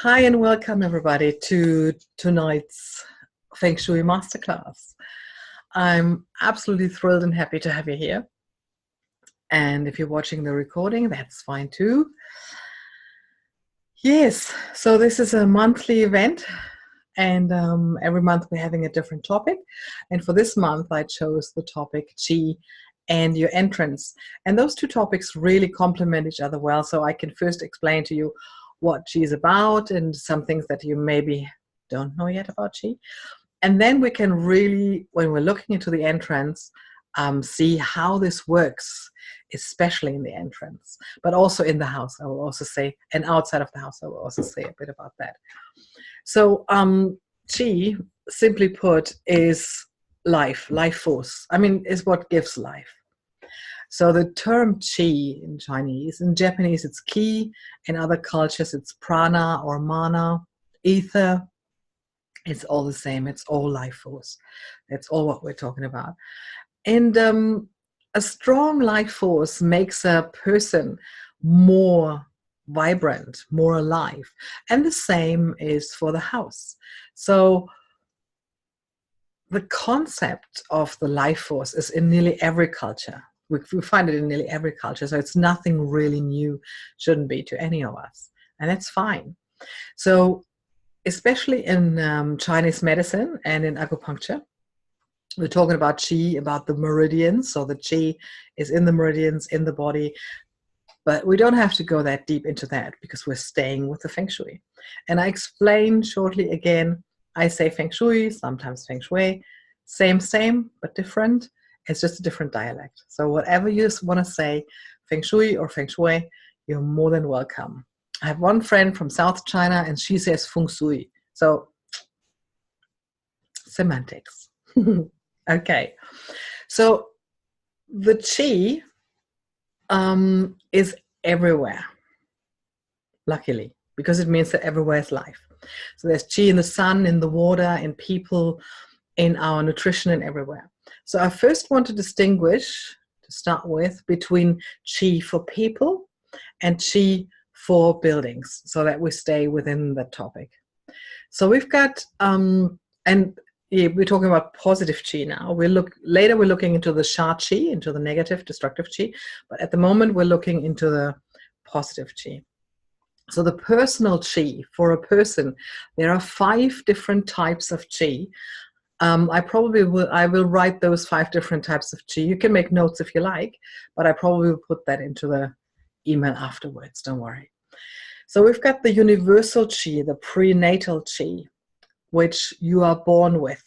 Hi and welcome everybody to tonight's Feng Shui Masterclass. I'm absolutely thrilled and happy to have you here. And if you're watching the recording, that's fine too. Yes, so this is a monthly event and every month we're having a different topic. And for this month, I chose the topic Qi and your entrance. And those two topics really complement each other well. So I can first explain to you what Qi is about and some things that you maybe don't know yet about Qi. And then we can really, when we're looking into the entrance, see how this works, especially in the entrance, but also in the house, I will also say, and outside of the house, I will also say a bit about that. So Qi, simply put, is life force. I mean, is what gives life. So the term Qi in Chinese, in Japanese it's Qi, in other cultures it's prana or mana, ether. It's all the same, it's all life force. That's all what we're talking about. And a strong life force makes a person more vibrant, more alive. And the same is for the house. So the concept of the life force is in nearly every culture. We find it in nearly every culture, so it's nothing really new, shouldn't be to any of us, and that's fine. So especially in Chinese medicine and in acupuncture, we're talking about Qi, about the meridians, so the Qi is in the meridians, in the body, but we don't have to go that deep into that because we're staying with the Feng Shui. And I explain shortly again, I say Feng Shui, sometimes Feng Shui, same, but different. It's just a different dialect. So whatever you want to say, Feng Shui or Feng Shui, you're more than welcome. I have one friend from South China and she says Feng Shui. So semantics. Okay. So the Qi is everywhere, luckily, because it means that everywhere is life. So there's Qi in the sun, in the water, in people, in our nutrition, and everywhere. So I first want to distinguish, to start with, between Qi for people and Qi for buildings, so that we stay within the topic. So we've got, we're talking about positive Qi now. Later we're looking into the Sha Qi, into the negative, destructive Qi, but at the moment we're looking into the positive Qi. So the personal Qi, for a person, there are 5 different types of Qi. I will write those 5 different types of Qi. You can make notes if you like, but I probably will put that into the email afterwards, don't worry. So we've got the universal Qi, the prenatal Qi, which you are born with.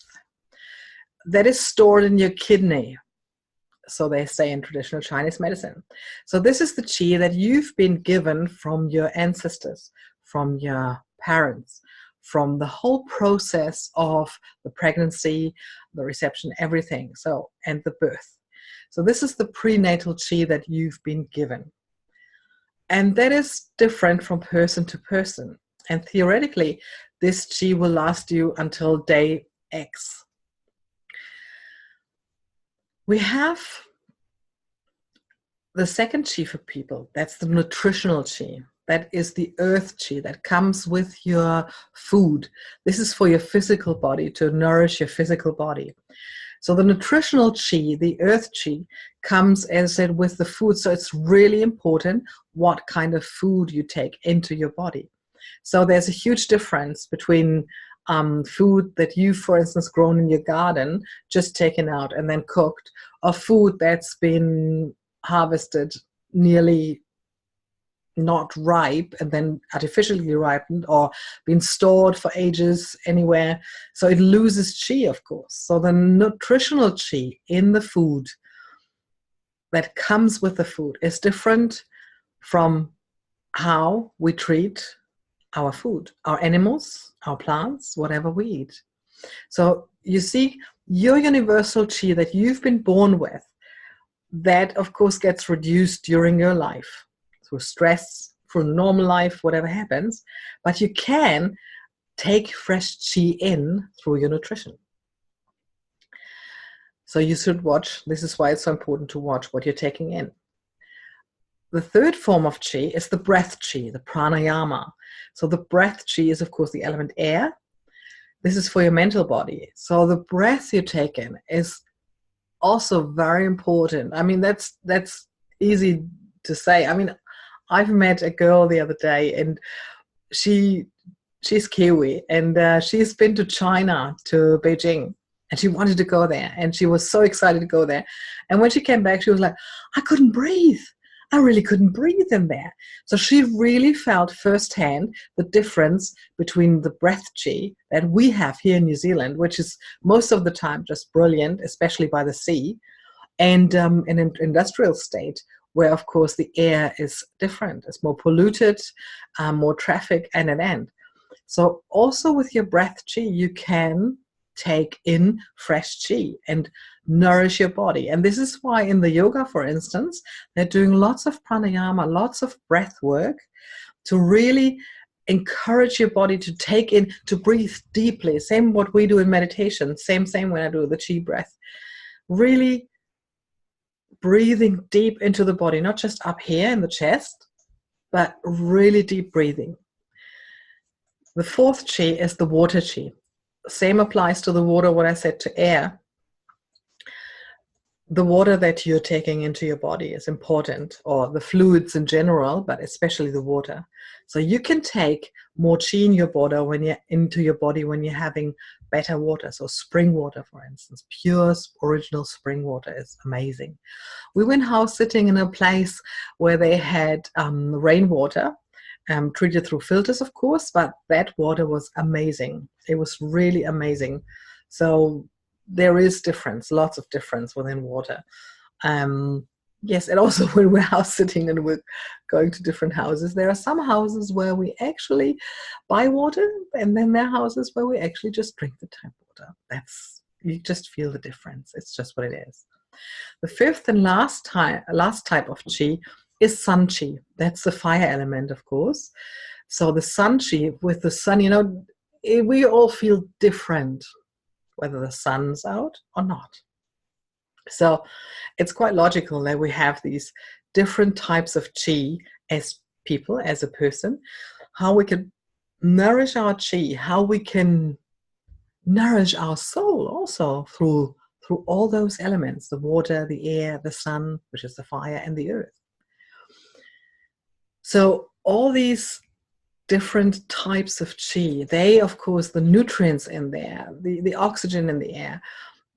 That is stored in your kidney, so they say in traditional Chinese medicine. So this is the Qi that you've been given from your ancestors, from your parents, from the whole process of the pregnancy, the reception, everything, so, and the birth. So this is the prenatal Qi that you've been given. And that is different from person to person. And theoretically, this Qi will last you until day X. We have the second Qi for people. That's the nutritional Qi. That is the earth Qi that comes with your food. This is for your physical body, to nourish your physical body. So the nutritional Qi, the earth Qi, comes, as I said, with the food. So it's really important what kind of food you take into your body. So there's a huge difference between food that you've, for instance, grown in your garden, just taken out and then cooked, or food that's been harvested nearly not ripe and then artificially ripened or been stored for ages anywhere. So it loses Qi, of course. So the nutritional Qi in the food that comes with the food is different from how we treat our food, our animals, our plants, whatever we eat. So you see, your universal Qi that you've been born with, that of course gets reduced during your life through stress, through normal life, whatever happens, but you can take fresh Qi in through your nutrition. So you should watch. This is why it's so important to watch what you're taking in. the third form of qi is the breath qi, the pranayama. So the breath qi is, of course, the element air. This is for your mental body. So the breath you take in is also very important. I mean, that's easy to say. I mean, I've met a girl the other day, and she's Kiwi, and she's been to China, to Beijing, and she wanted to go there, and she was so excited to go there. And when she came back, she was like, I couldn't breathe. I really couldn't breathe in there. So she really felt firsthand the difference between the breath qi that we have here in New Zealand, which is most of the time just brilliant, especially by the sea, and in an industrial state where, of course, the air is different. It's more polluted, more traffic, and an end. So also with your breath qi, you can take in fresh qi and nourish your body. And this is why in the yoga, for instance, they're doing lots of pranayama, lots of breath work to really encourage your body to take in, to breathe deeply. Same what we do in meditation, same when I do the qi breath. Really breathing deep into the body, not just up here in the chest, but really deep breathing. The fourth qi is the water qi. Same applies to the water, what I said to air. The water that you're taking into your body is important, or the fluids in general, but especially the water. So you can take more qi in your body when you're having better water. So spring water, for instance, pure original spring water is amazing. We went house sitting in a place where they had rainwater, treated through filters, of course, but that water was amazing. It was really amazing. So there is difference, lots of difference within water. Yes, and also when we're house sitting and we're going to different houses, there are some houses where we actually buy water, and then there are houses where we actually just drink the tap water. You just feel the difference. It's just what it is. The fifth and last type of qi is sun qi. That's the fire element, of course. So the sun qi, with the sun, we all feel different, whether the sun's out or not. So it's quite logical that we have these different types of qi as people, as a person, how we can nourish our qi, how we can nourish our soul also through all those elements, the water, the air, the sun, which is the fire, and the earth. So all these different types of qi, they, of course, the nutrients in there, the oxygen in the air,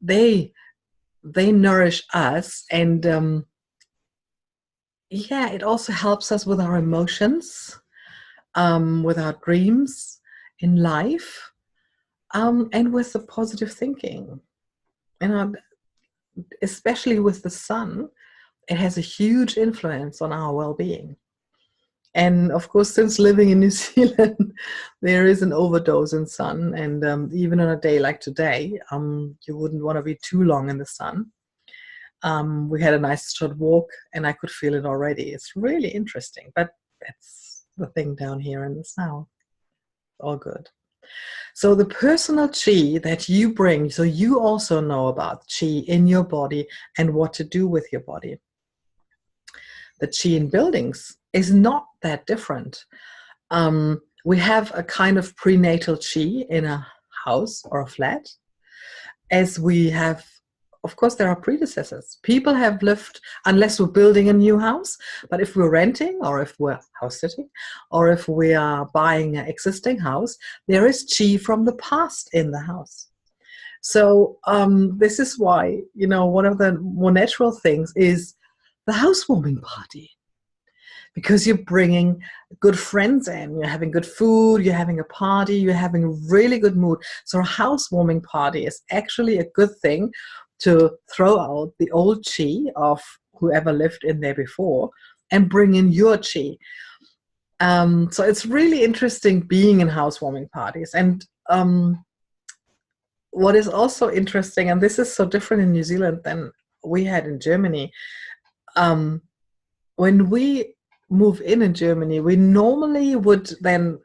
they nourish us, and it also helps us with our emotions, with our dreams in life, and with the positive thinking. Especially with the sun, it has a huge influence on our well-being. And of course, since living in New Zealand, there is an overdose in sun, and even on a day like today, you wouldn't want to be too long in the sun. We had a nice short walk, and I could feel it already. It's really interesting, but that's the thing down here in the south. All good. So the personal qi that you bring, so you also know about qi in your body and what to do with your body. The qi in buildings is not that different. We have a kind of prenatal qi in a house or a flat, as we have, of course, there are predecessors. People have lived, unless we're building a new house, but if we're renting, or if we're house sitting, or if we are buying an existing house, there is qi from the past in the house. So this is why, one of the more natural things is the housewarming party, because you're bringing good friends in, you're having good food, you're having a party, you're having a really good mood. So a housewarming party is actually a good thing to throw out the old qi of whoever lived in there before and bring in your qi. So it's really interesting being in housewarming parties. And what is also interesting, and this is so different in New Zealand than we had in Germany, when we move in Germany, we normally would then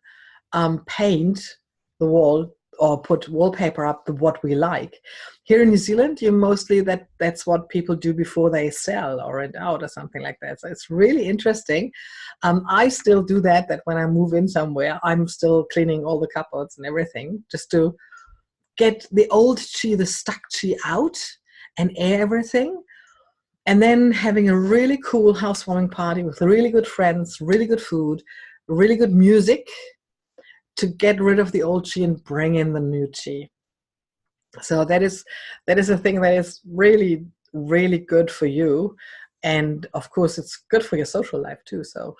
paint the wall or put wallpaper up what we like. Here in New Zealand, you mostly that's what people do before they sell or rent out or something like that. So it's really interesting. I still do that when I move in somewhere, I'm still cleaning all the cupboards and everything just to get the old chi, the stuck chi out and air everything. And then having a really cool housewarming party with really good friends, really good food, really good music to get rid of the old chi and bring in the new chi. So that is a thing that is really, really good for you. And of course, it's good for your social life too. So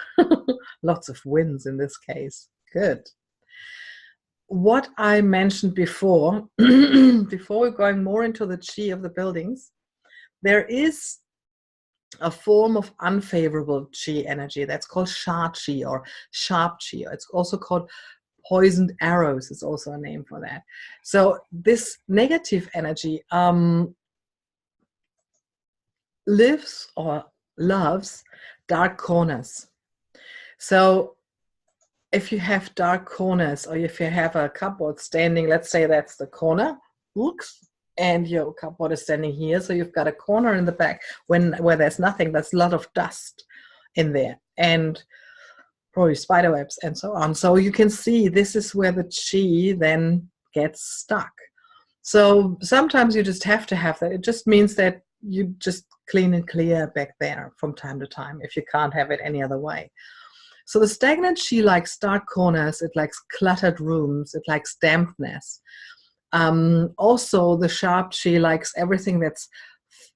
lots of wins in this case. Good. What I mentioned before, before we're going more into the chi of the buildings, there is a form of unfavorable chi energy that's called sha chi or sharp chi. It's also called poisoned arrows is also a name for that. So this negative energy lives or loves dark corners. So if you have dark corners, or if you have a cupboard standing, let's say that's the corner, oops, and your cupboard is standing here, so you've got a corner in the back where there's nothing, there's a lot of dust in there, and probably spider webs and so on. So you can see this is where the chi then gets stuck. So sometimes you just have to have that. It just means that you just clean and clear back there from time to time if you can't have it any other way. So the stagnant chi likes dark corners, it likes cluttered rooms, it likes dampness. Also, the sharp chi likes everything that's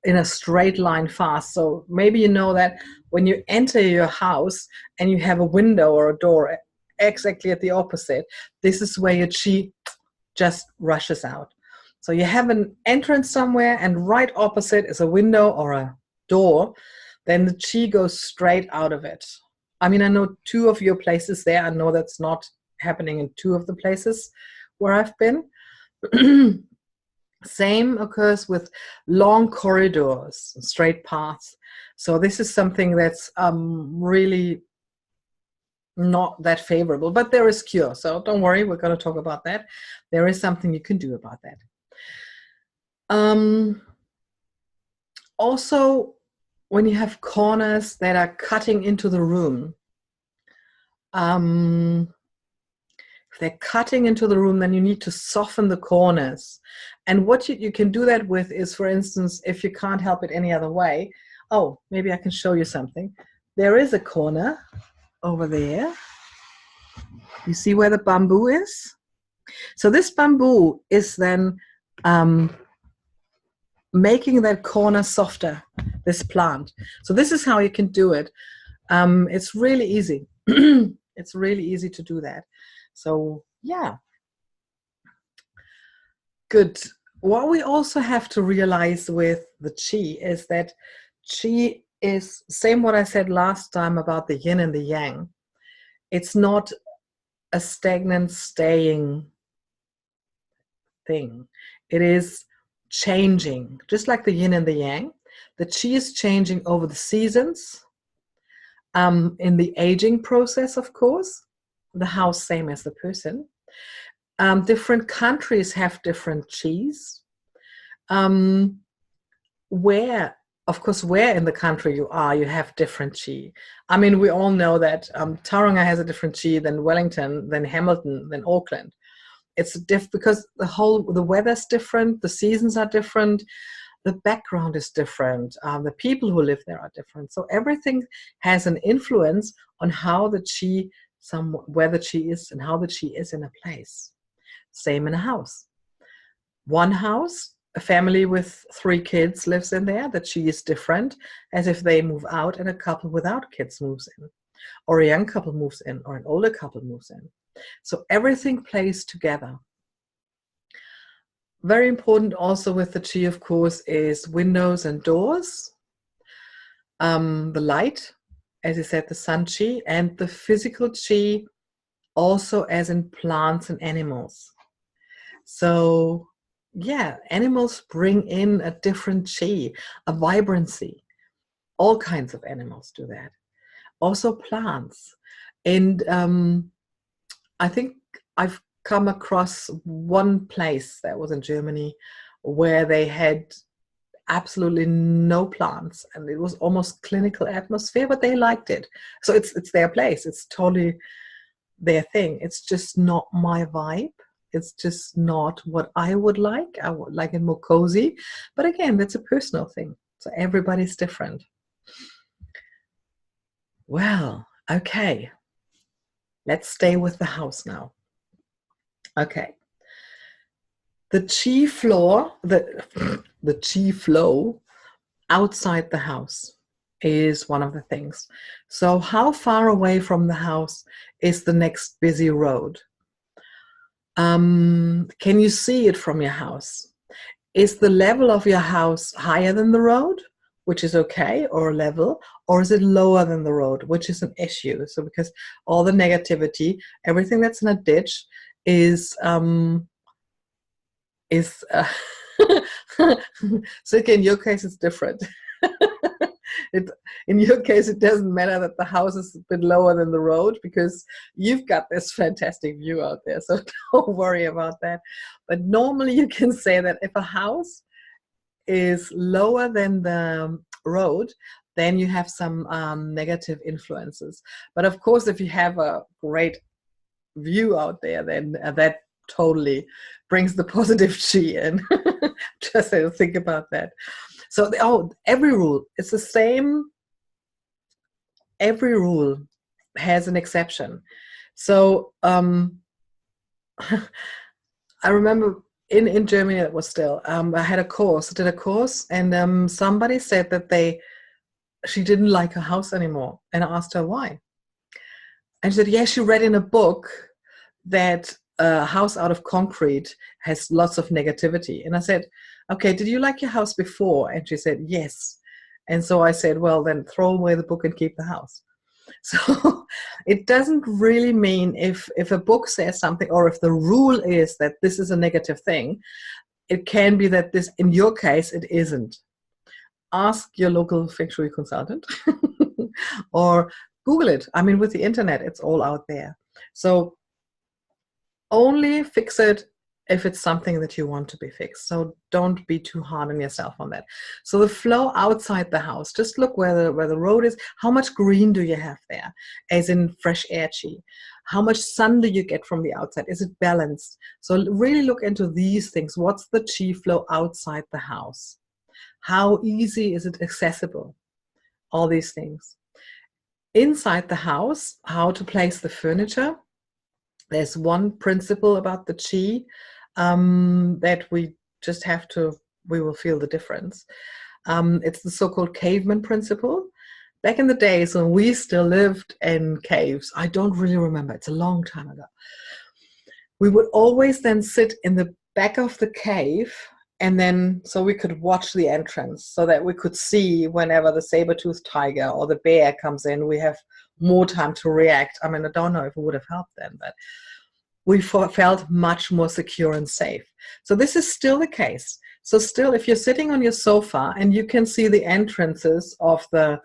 in a straight line fast. So maybe you know that when you enter your house and you have a window or a door exactly at the opposite, this is where your chi just rushes out. So you have an entrance somewhere and right opposite is a window or a door, then the chi goes straight out of it. I mean, I know 2 of your places there. I know that's not happening in 2 of the places where I've been. Same occurs with long corridors, straight paths. So this is something that's really not that favorable, but there is cure. So don't worry, we're going to talk about that. There is something you can do about that. Also, when you have corners that are cutting into the room, if they're cutting into the room, then you need to soften the corners. And what you can do that with is, for instance, if you can't help it any other way, oh, maybe I can show you something. There is a corner over there. You see where the bamboo is? So this bamboo is then making that corner softer, this plant. So this is how you can do it. It's really easy. It's really easy to do that. So yeah, good. What we also have to realize with the chi is that chi is, same what I said last time about the yin and the yang. It's not a stagnant staying thing. It is changing, just like the yin and the yang. The chi is changing over the seasons, in the aging process, of course. The house, same as the person. Different countries have different chis. Where in the country you are, you have different chi. I mean, we all know that Tauranga has a different chi than Wellington, than Hamilton, than Auckland. It's because the weather's different, the seasons are different, the background is different, the people who live there are different. So everything has an influence on how the chi, where the chi is and how the chi is in a place. Same in a house. One house, a family with 3 kids lives in there, the chi is different as if they move out and a couple without kids moves in, or a young couple moves in, or an older couple moves in. So everything plays together. Very important also with the chi, of course, is windows and doors, the light, as I said, the sun chi, and the physical chi also as in plants and animals. So yeah, animals bring in a different chi, a vibrancy. All kinds of animals do that. Also plants. And I think I've come across one place that was in Germany where they had absolutely no plants, and it was almost clinical atmosphere, but they liked it. So it's their place. It's totally their thing. It's just not my vibe. It's just not what I would like. I would like it more cozy. But again, that's a personal thing. So everybody's different. Well, okay. Let's stay with the house now. Okay. The chi floor, the chi flow outside the house is one of the things. So how far away from the house is the next busy road? Can you see it from your house? Is the level of your house higher than the road, which is okay, or level, or is it lower than the road, which is an issue? So because all the negativity, everything that's in a ditch is so again, in your case it's different. In your case, it doesn't matter that the house is a bit lower than the road, because you've got this fantastic view out there, so don't worry about that. But normally you can say that if a house is lower than the road, then you have some negative influences. But of course, if you have a great view out there, then that totally brings the positive chi in. Just think about that. So every rule, it's the same. Every rule has an exception. So I remember in Germany, it was still, I did a course, and somebody said that she didn't like her house anymore. And I asked her why. And she said, yeah, she read in a book that a house out of concrete has lots of negativity. And I said, okay, did you like your house before? And she said, yes. And so I said, well, then throw away the book and keep the house. So it doesn't really mean if a book says something, or if the rule is that this is a negative thing, it can be that this, in your case, it isn't. Ask your local Feng Shui consultant or Google it. I mean, with the internet, it's all out there. So only fix it if it's something that you want to be fixed. So don't be too hard on yourself on that. So the flow outside the house, just look where the road is. How much green do you have there, as in fresh air chi? How much sun do you get from the outside? Is it balanced? So really look into these things. What's the chi flow outside the house? How easy is it accessible? All these things. Inside the house, how to place the furniture. There's one principle about the chi that we just have to, we will feel the difference. It's the so-called caveman principle. Back in the days when we still lived in caves, I don't really remember, it's a long time ago, we would always then sit in the back of the cave, and then so we could watch the entrance, so that we could see whenever the saber-toothed tiger or the bear comes in, we have more time to react. I mean, I don't know if it would have helped then, but we felt much more secure and safe. So this is still the case. So still, if you're sitting on your sofa and you can see the entrances of the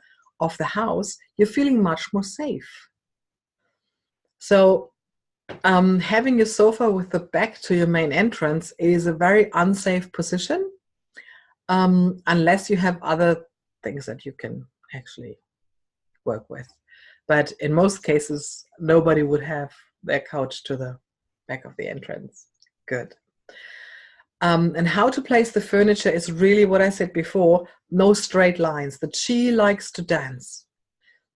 house, you're feeling much more safe. So having your sofa with the back to your main entrance is a very unsafe position, unless you have other things that you can actually work with. But in most cases, nobody would have their couch to the back of the entrance. Good. And how to place the furniture is really what I said before, no straight lines. The chi likes to dance.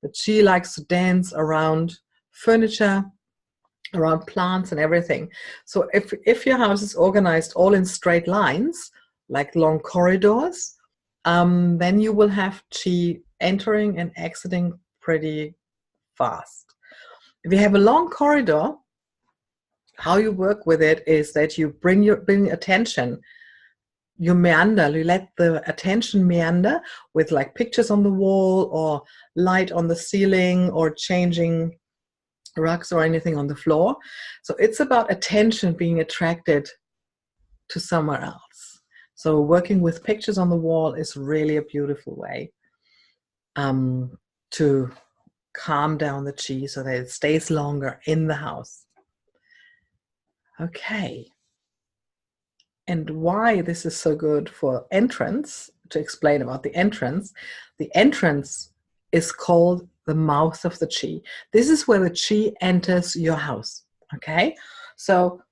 The chi likes to dance around furniture, around plants and everything. So if your house is organized all in straight lines, like long corridors, then you will have chi entering and exiting pretty fast. If you have a long corridor, how you work with it is that you bring attention, you meander, you let the attention meander with like pictures on the wall or light on the ceiling or changing rugs or anything on the floor. So it's about attention being attracted to somewhere else. So working with pictures on the wall is really a beautiful way to calm down the chi so that it stays longer in the house. Okay. And why this is so good for entrance, to explain about the entrance is called the mouth of the chi. This is where the chi enters your house. Okay? So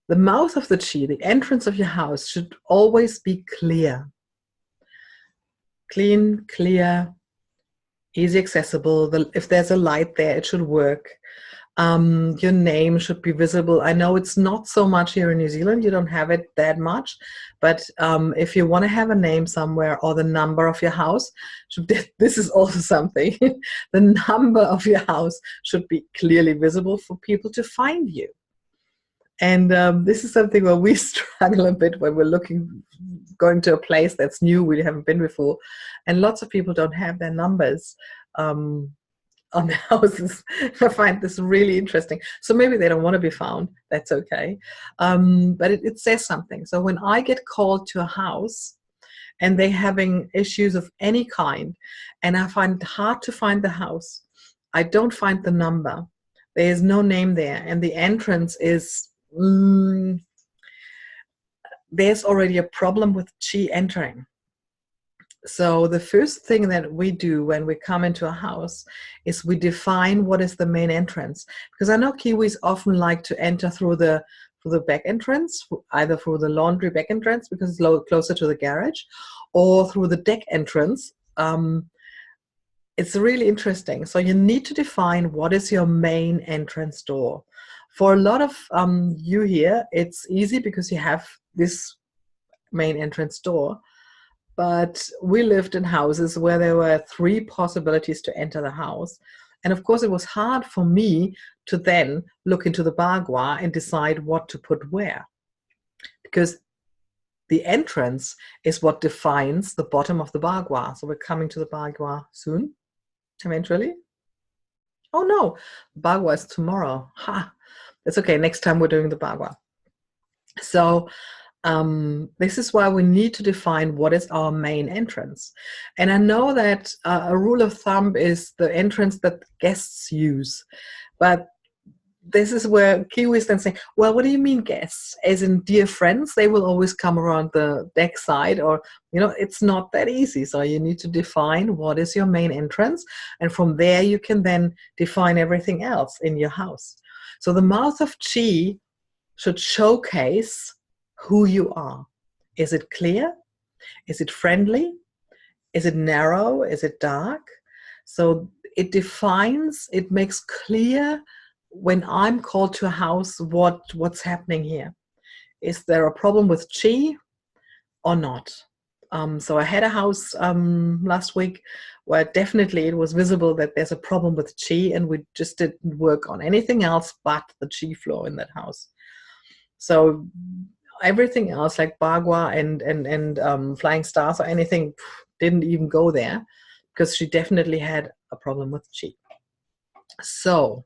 the mouth of the chi, the entrance of your house, should always be clear. Clean, clear, easy accessible. If there's a light there, it should work. Your name should be visible. I know it's not so much here in New Zealand. You don't have it that much. But if you want to have a name somewhere, or the number of your house, this is also something. The number of your house should be clearly visible for people to find you. And this is something where we struggle a bit when we're going to a place that's new, we haven't been before. And lots of people don't have their numbers on the houses. I find this really interesting. So maybe they don't want to be found. That's okay. But it says something. So when I get called to a house and they're having issues of any kind, and I find it hard to find the house, I don't find the number. There is no name there. And the entrance is, there's already a problem with chi entering. So the first thing that we do when we come into a house is we define what is the main entrance. Because I know Kiwis often like to enter through the back entrance, either through the laundry back entrance because it's closer to the garage, or through the deck entrance. It's really interesting. So you need to define what is your main entrance door. For a lot of you here, it's easy because you have this main entrance door. But we lived in houses where there were 3 possibilities to enter the house. And of course, it was hard for me to then look into the bagua and decide what to put where. Because the entrance is what defines the bottom of the bagua. So we're coming to the bagua soon, eventually. Oh no, bagua is tomorrow. Ha! It's okay, next time we're doing the bagua. So this is why we need to define what is our main entrance. And I know that a rule of thumb is the entrance that guests use. But this is where Kiwis then say, well, what do you mean guests? As in dear friends, they will always come around the deck side, or, it's not that easy. So you need to define what is your main entrance. And from there, you can then define everything else in your house. So the mouth of chi should showcase who you are. Is it clear? Is it friendly? Is it narrow? Is it dark? So it defines, it makes clear when I'm called to a house what's happening here. Is there a problem with chi or not? So I had a house last week where definitely it was visible that there's a problem with chi, and we just didn't work on anything else but the chi floor in that house. So everything else like bagua and flying stars or anything didn't even go there, because she definitely had a problem with chi. So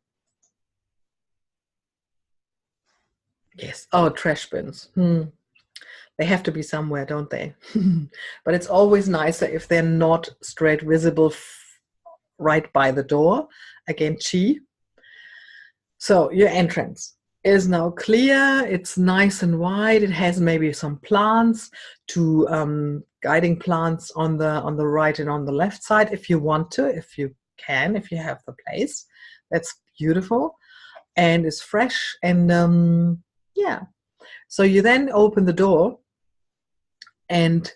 yes, trash bins. They have to be somewhere, don't they? But it's always nicer if they're not straight visible right by the door. Again, chi. So your entrance is now clear. It's nice and wide. It has maybe some plants, guiding plants on the right and on the left side if you want to, if you can, if you have the place. That's beautiful and it's fresh. And yeah, so you then open the door, and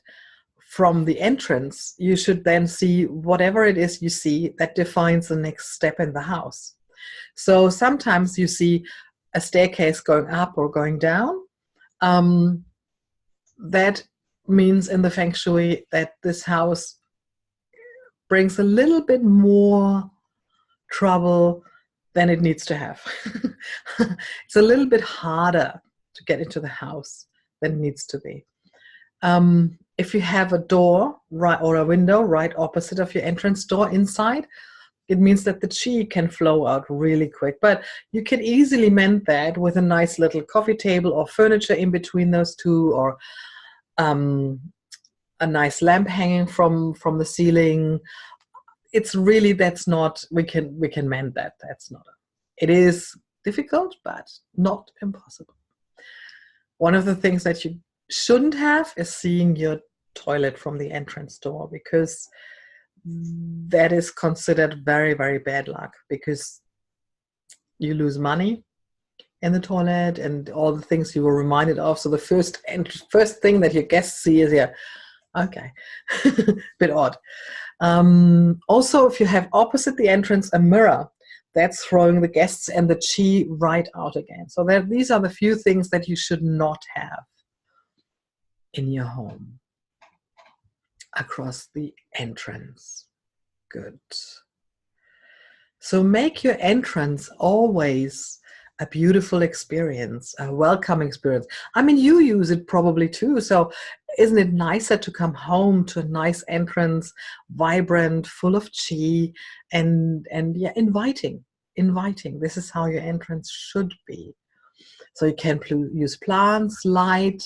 from the entrance you should then see whatever it is you see that defines the next step in the house. So sometimes you see a staircase going up or going down. That means in the Feng Shui that this house brings a little bit more trouble than it needs to have. It's a little bit harder to get into the house than it needs to be. If you have a door or a window right opposite of your entrance door inside, it means that the chi can flow out really quick. But you can easily mend that with a nice little coffee table or furniture in between those two, or a nice lamp hanging from the ceiling. It's really, we can mend that. It is difficult, but not impossible. One of the things that you shouldn't have is seeing your toilet from the entrance door, because that is considered very, very bad luck, because you lose money in the toilet and all the things you were reminded of. So the first thing that your guests see is, yeah, okay, bit odd. Also, if you have opposite the entrance a mirror, that's throwing the guests and the chi right out again. So these are the few things that you should not have in your home across the entrance. Good. So make your entrance always a beautiful experience, a welcoming experience. I mean, you use it probably too. So isn't it nicer to come home to a nice entrance, vibrant, full of chi, and yeah, inviting. This is how your entrance should be. So you can use plants, light,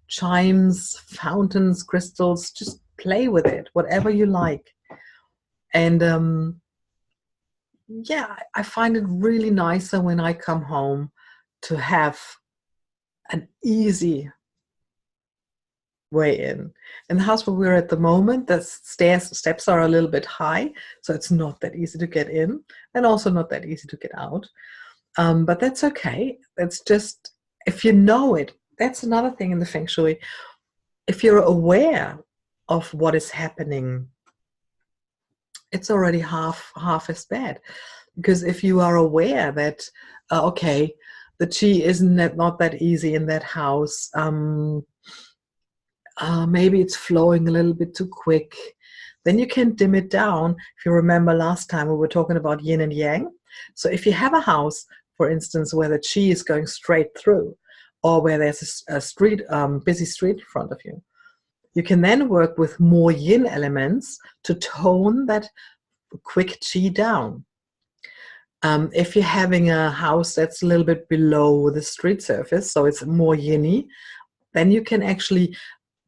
chimes, fountains, crystals. Just play with it, whatever you like. And yeah, I find it really nicer when I come home to have an easy way in. In the house where we're at the moment, the steps are a little bit high, so it's not that easy to get in, and also not that easy to get out. But that's okay. It's just, if you know it, that's another thing in the Feng Shui. If you're aware of what is happening, it's already half as bad. Because if you are aware that, okay, the chi isn't not that easy in that house, maybe it's flowing a little bit too quick, then you can dim it down. If you remember last time we were talking about yin and yang. So if you have a house, for instance, where the chi is going straight through, or where there's a street, busy street in front of you, you can then work with more yin elements to tone that quick chi down. If you're having a house that's a little bit below the street surface, so it's more yin-y, then you can actually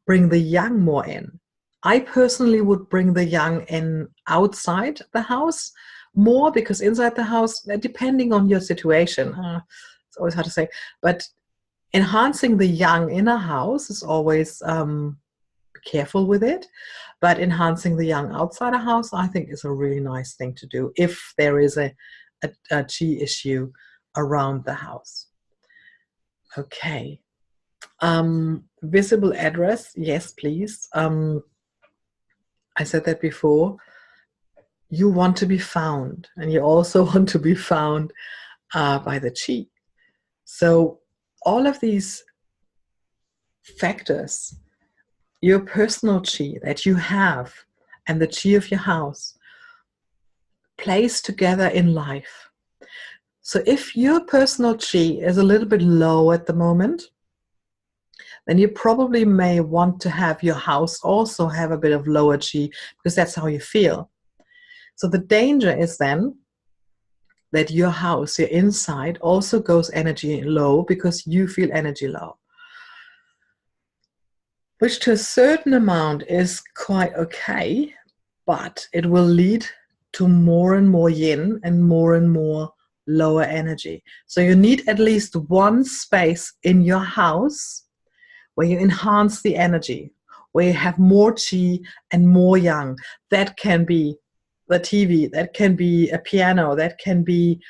bring the yang more in. I personally would bring the yang in outside the house more, because inside the house, depending on your situation, it's always hard to say, but enhancing the yang in a house is always, be careful with it, but enhancing the yang outside a house, I think, is a really nice thing to do if there is a chi issue around the house. Okay. Visible address, yes, please. I said that before. You want to be found, and you also want to be found by the chi. So all of these factors, your personal chi that you have and the chi of your house, plays together in life. So if your personal chi is a little bit low at the moment, then you probably may want to have your house also have a bit of lower chi, because that's how you feel. So the danger is then that your house, your inside, also goes energy low because you feel energy low, which to a certain amount is quite okay, but it will lead to more and more yin and more lower energy. So you need at least one space in your house where you enhance the energy, where you have more chi and more yang. That can be the TV, that can be a piano, that can be,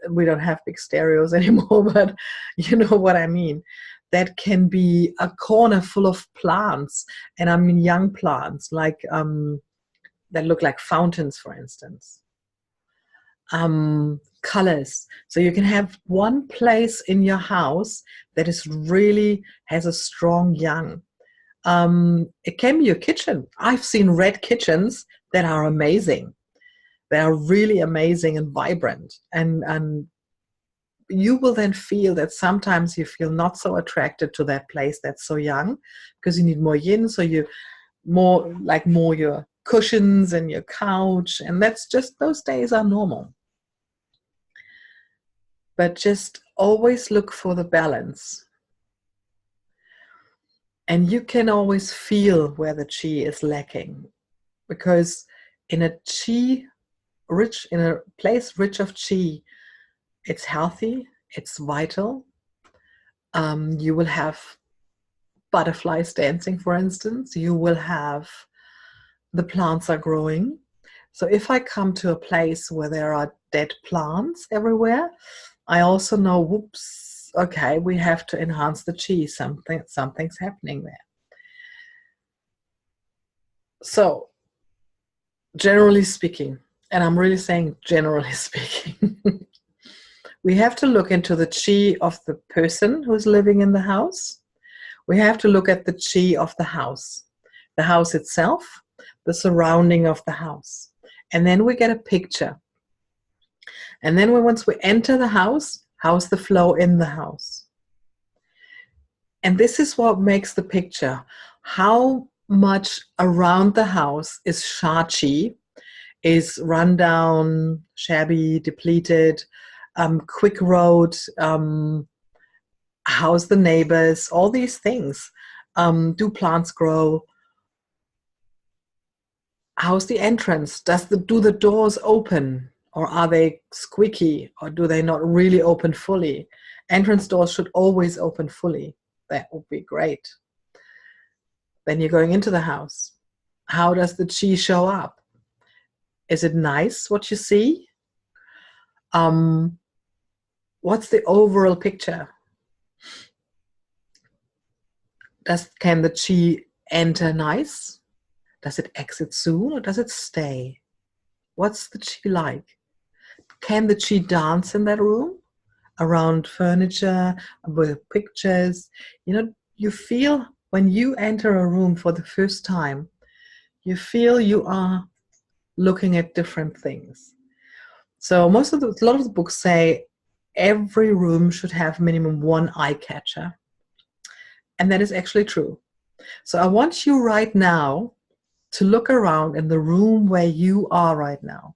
we don't have big stereos anymore, but you know what I mean. That can be a corner full of plants, and I mean young plants, like that look like fountains, for instance. Colors. So you can have one place in your house that is really has a strong yang. It can be your kitchen. I've seen red kitchens that are amazing. They are really amazing and vibrant. And you will then feel that sometimes you feel not so attracted to that place that's so young, because you need more yin. So you more your cushions and your couch. And that's just, those days are normal. But just always look for the balance. And you can always feel where the chi is lacking, because in a place rich of chi, it's healthy, it's vital, You will have butterflies dancing, for instance. You will have the plants are growing. So if I come to a place where there are dead plants everywhere, I also know, whoops, okay, we have to enhance the chi. Something's happening there. So generally speaking, and I'm really saying generally speaking, we have to look into the chi of the person who's living in the house. We have to look at the chi of the house itself, the surrounding of the house. And then we get a picture. And then once we enter the house, how's the flow in the house? And this is what makes the picture. How much around the house is sha chi, is run down, shabby, depleted, quick road, how's the neighbors, all these things. Do plants grow? How's the entrance? Do the doors open, or are they squeaky, or do they not really open fully? Entrance doors should always open fully. That would be great. Then you're going into the house. How does the chi show up? Is it nice what you see? What's the overall picture? Can the chi enter nice? Does it exit soon, or does it stay? What's the chi like? Can the chi dance in that room? Around furniture, with pictures? You know, you feel when you enter a room for the first time, you feel you are looking at different things. So a lot of the books say every room should have minimum one eye catcher. And that is actually true. So I want you right now to look around in the room where you are right now.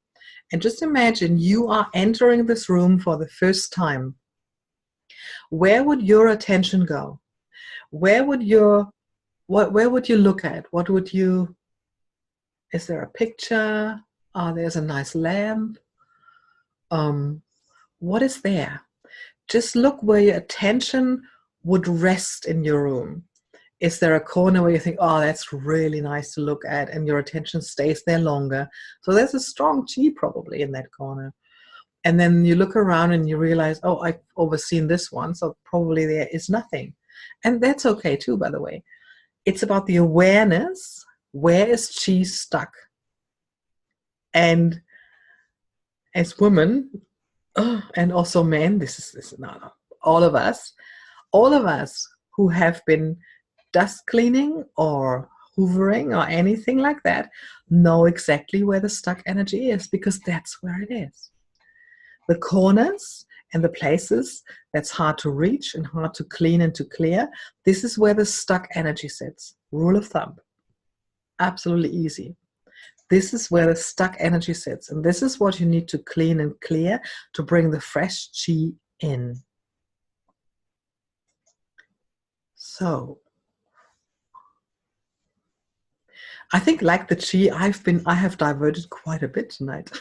And just imagine you are entering this room for the first time. Where would your attention go? Where would you look at? Is there a picture? There's a nice lamp. What is there? Just look where your attention would rest in your room. Is there a corner where you think, oh, that's really nice to look at, and your attention stays there longer? So there's a strong chi probably in that corner. And then you look around and you realize, oh, I've overseen this one, so probably there is nothing. And that's okay too, by the way. It's about the awareness. Where is chi stuck? And as women, and also men, this is no, all of us who have been dust cleaning or hoovering or anything like that know exactly where the stuck energy is, because that's where it is. The corners and the places that's hard to reach and hard to clean and to clear, this is where the stuck energy sits. Rule of thumb. Absolutely easy. This is where the stuck energy sits, and this is what you need to clean and clear to bring the fresh chi in. So I think, like the chi, I have diverted quite a bit tonight.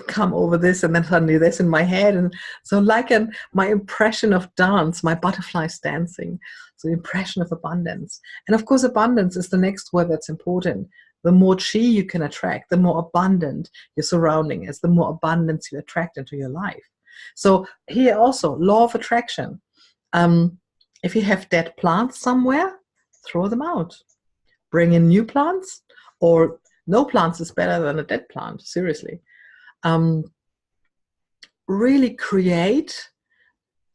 Come over this and then suddenly this in my head, and so my impression of dance, my butterflies dancing, so the impression of abundance. And of course, abundance is the next word that's important. The more chi you can attract, the more abundant your surrounding is, the more abundance you attract into your life. So here also, law of attraction. If you have dead plants somewhere, throw them out. Bring in new plants, or no plants is better than a dead plant, seriously. Really create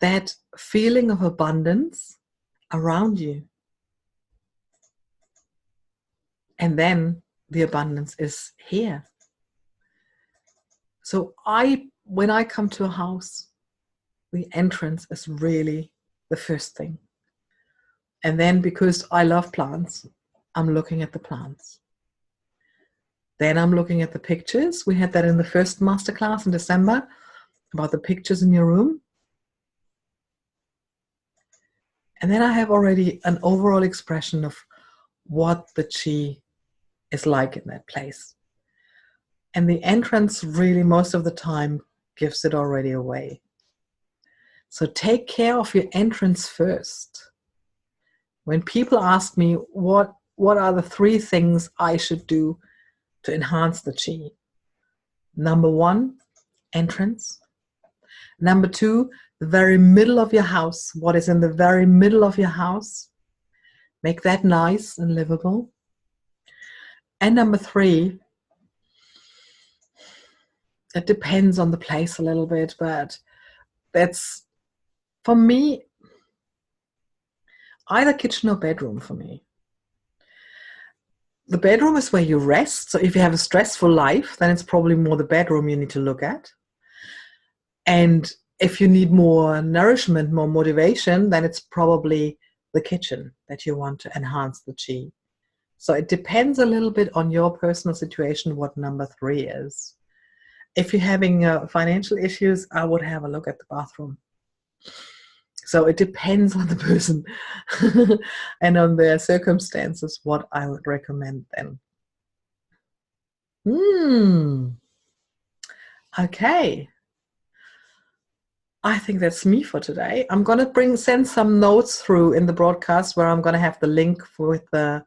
that feeling of abundance around you. And then the abundance is here. So when I come to a house, the entrance is really the first thing. And then, because I love plants, I'm looking at the plants. Then I'm looking at the pictures. We had that in the first masterclass in December, about the pictures in your room. And then I have already an overall expression of what the chi is like in that place. And the entrance really, most of the time, gives it already away. So take care of your entrance first. When people ask me what are the 3 things I should do to enhance the chi? Number 1, entrance. Number 2, the very middle of your house. What is in the very middle of your house? Make that nice and livable. And number 3, it depends on the place a little bit, but that's, for me, either kitchen or bedroom for me. The bedroom is where you rest. So if you have a stressful life, then it's probably more the bedroom you need to look at. And if you need more nourishment, more motivation, then it's probably the kitchen that you want to enhance the chi. So it depends a little bit on your personal situation what number 3 is. If you're having financial issues, I would have a look at the bathroom. So it depends on the person and on their circumstances what I would recommend then. Okay. I think that's me for today. I'm going to send some notes through in the broadcast where I'm going to have the link with the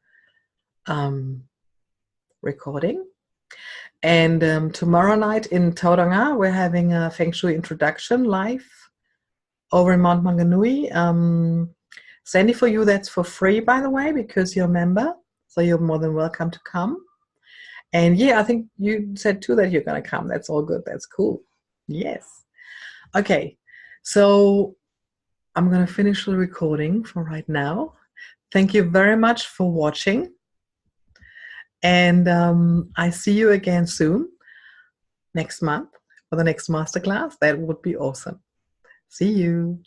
recording. And tomorrow night in Tauranga, we're having a Feng Shui introduction live over in Mount Manganui. Sandy, for you, that's for free, by the way, because you're a member. So you're more than welcome to come. And yeah, I think you said too that you're going to come. That's all good. That's cool. Yes. Okay. So I'm going to finish the recording for right now. Thank you very much for watching. And I see you again soon, next month, for the next masterclass. That would be awesome. See you.